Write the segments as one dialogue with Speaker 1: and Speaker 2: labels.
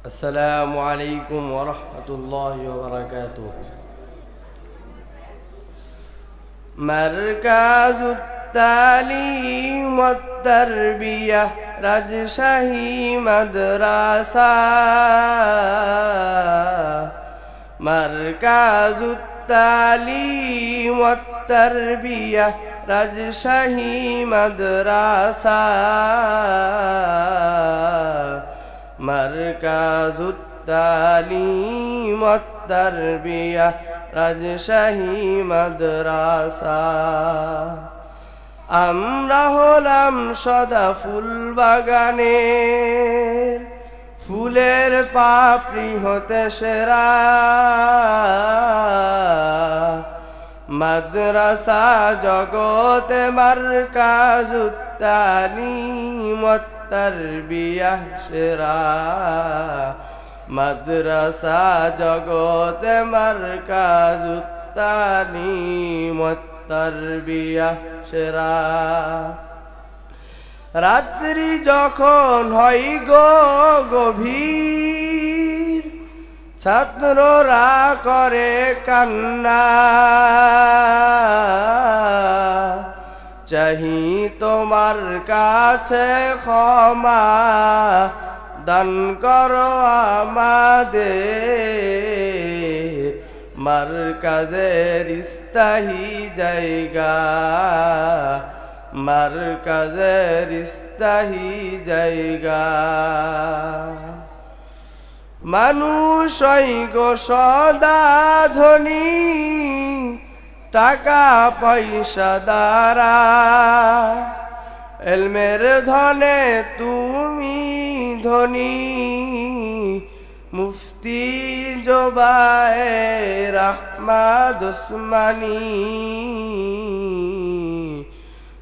Speaker 1: السلام عليكم ورحمة الله وبركاته. مركز التعليم والتربية راجشاهي مدرسة. مركز التعليم والتربية راجشاهي مدرسة. مركز التعليم والتربية راجশাহী মাদ্রাসা। আমরা হলাম সদা ফুল বাগানের ফুলের পাপড়ি হতে সেরা। মাদ্রাসা জগতে মারকাজুত তালিম ওয়াত তারবিয়াহ সেরা। মাদ্রাসা জগতে মারকাজুত তালিম ওয়াত তারবিয়াহ সেরা। রাত্রি যখন হয় গো গভীর ছাত্ররা করে কান্না। চাহি তোমার কাছে ক্ষমা দান করো আমাদের। মারকাজের স্থায়ী জায়গা, মারকাজের স্থায়ী জায়গা। মানুষ গো সদা ধনী টাকা পয়সা দ্বারা। এলমের ধনে তুমি ধনী মুফতি জোবায়ের আহমদ উসমানী।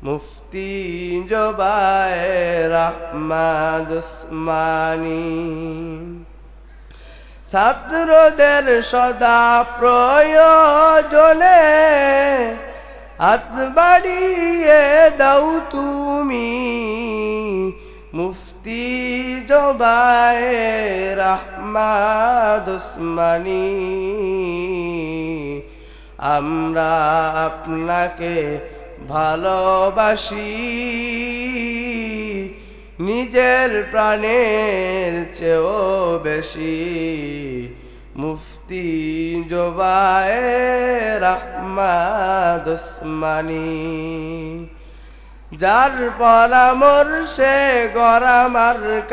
Speaker 1: মুফতি জোবায়ের আহমদ উসমানী। ছাত্রদের সদা প্রয়োজনে হাত বাড়িয়ে দাও তুমি। মুফতি জোবায়ের আহমদ উসমানী। আমরা আপনাকে ভালোবাসি নিজের প্রাণের চেয়েও বেশি। মুফতি জোবায়ের আহমদ উসমানী। যার পরামর্শে গড়া মারকাজ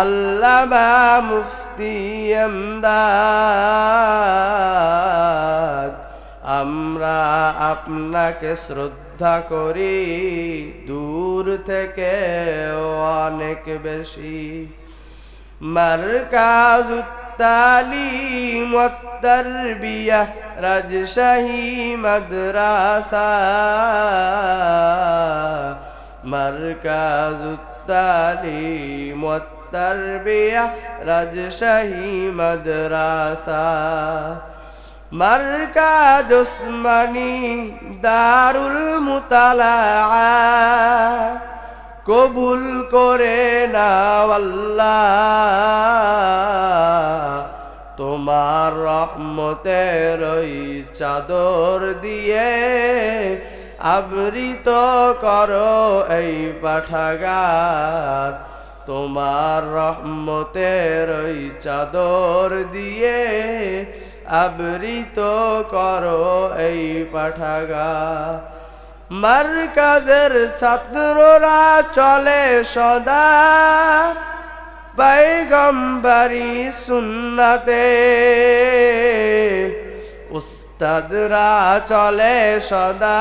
Speaker 1: আল্লামা মুফতি এমদাদ। আমরা আপনাকে শ্রদ্ধা করি দূর থেকে অনেক বেশি। মারকাজুত তালিম ওয়াত তারবিয়া রাজশাহী মাদ্রাসা। মারকাজুত তালিম ওয়াত তারবিয়া রাজশাহী মাদ্রাসা। মারকাজ উসমানী দারুল মুতালাআ। কবুল করে নাও আল্লাহ তোমার রহমতের ওই চাদর দিয়ে। আবৃত করো এই পাঠাগার তোমার রহমতের ওই চাদর দিয়ে। আবৃত করো এই পাঠাগার। মারকাজের ছাত্ররা চলে সদা পয়গম্বরি সুন্নতে। উস্তাদরা চলে সদা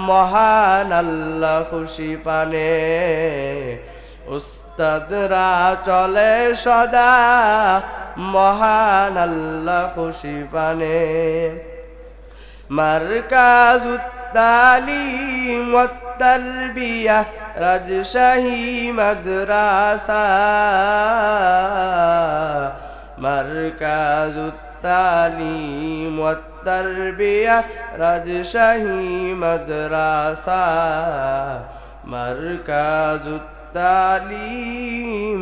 Speaker 1: মহান আল্লাহ খুশি পানে। উস্তাদরা চলে সদা মহান আল্লাহ খুশি পানে। মারকাজুত তালিম ওয়াত তারবিয়া রাজশাহী মাদ্রাসা। মারকাজুত তালিম ওয়াত তারবিয়া রাজশাহী মাদ্রাসা। মারকাজুত التعليم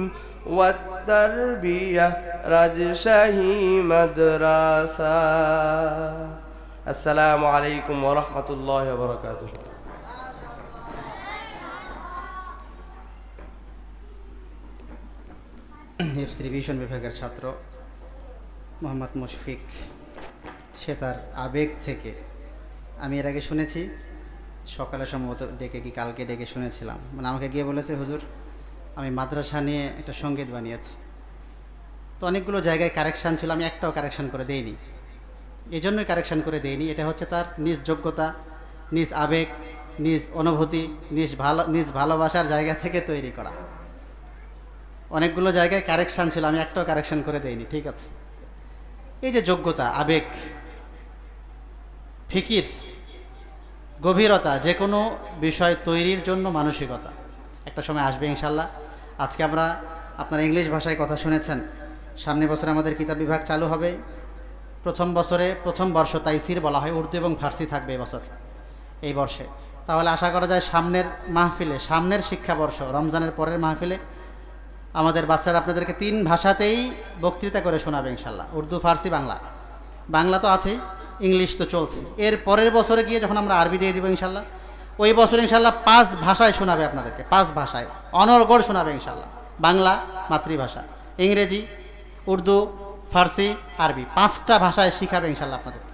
Speaker 1: والتربية রাজশাহী মাদ্রাসা আসসালামু আলাইকুম ওয়া রাহমাতুল্লাহি ওয়া বারাকাতুহু
Speaker 2: হিফজ রিভিশন বিভাগের ছাত্র মোহাম্মদ মুশফিক, সে তার আবেগ থেকে, আমি এর আগে শুনেছি সকালে সম্ভবত ডেকে কি কালকে ডেকে শুনেছিলাম, মানে আমাকে গিয়ে বলেছে হুজুর আমি মাদ্রাসা নিয়ে একটা সঙ্গীত বানিয়েছি, তো অনেকগুলো জায়গায় কারেকশান ছিল, আমি একটাও কারেকশান করে দেইনি। এই জন্যই কারেকশান করে দেইনি, এটা হচ্ছে তার নিজ যোগ্যতা, নিজ আবেগ, নিজ অনুভূতি, নিজ ভালোবাসার জায়গা থেকে তৈরি করা। অনেকগুলো জায়গায় কারেকশান ছিল, আমি একটাও কারেকশান করে দেইনি, ঠিক আছে। এই যে যোগ্যতা, আবেগ, ফিকির, গভীরতা, যে কোনো বিষয় তৈরির জন্য মানসিকতা একটা সময় আসবে ইনশাল্লাহ। আজকে আমরা আপনারা ইংলিশ ভাষায় কথা শুনেছেন, সামনে বছর আমাদের কিতাব বিভাগ চালু হবে। প্রথম বর্ষ তাইসির বলা হয়, উর্দু এবং ফার্সি থাকবে এবছর, এই বর্ষে। তাহলে আশা করা যায় সামনের মাহফিলে, সামনের শিক্ষাবর্ষ রমজানের পরের মাহফিলে আমাদের বাচ্চারা আপনাদেরকে 3 ভাষাতেই বক্তৃতা করে শোনাবে ইনশাল্লাহ, উর্দু, ফার্সি, বাংলা। বাংলা তো আছেই, ইংলিশ তো চলছে। এর পরের বছরে গিয়ে যখন আমরা আরবি দিয়ে দিব ইনশাল্লাহ, ওই বছর ইনশাল্লাহ 5 ভাষায় শোনাবে আপনাদেরকে, 5 ভাষায় অনর্গল শোনাবে ইনশাল্লাহ। বাংলা মাতৃভাষা, ইংরেজি, উর্দু, ফার্সি, আরবি, 5টা ভাষায় শিখাবে ইনশাল্লাহ আপনাদেরকে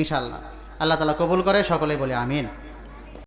Speaker 2: ইনশাল্লাহ। আল্লাহ তাআলা কবুল করে, সকলেই বলে আমিন।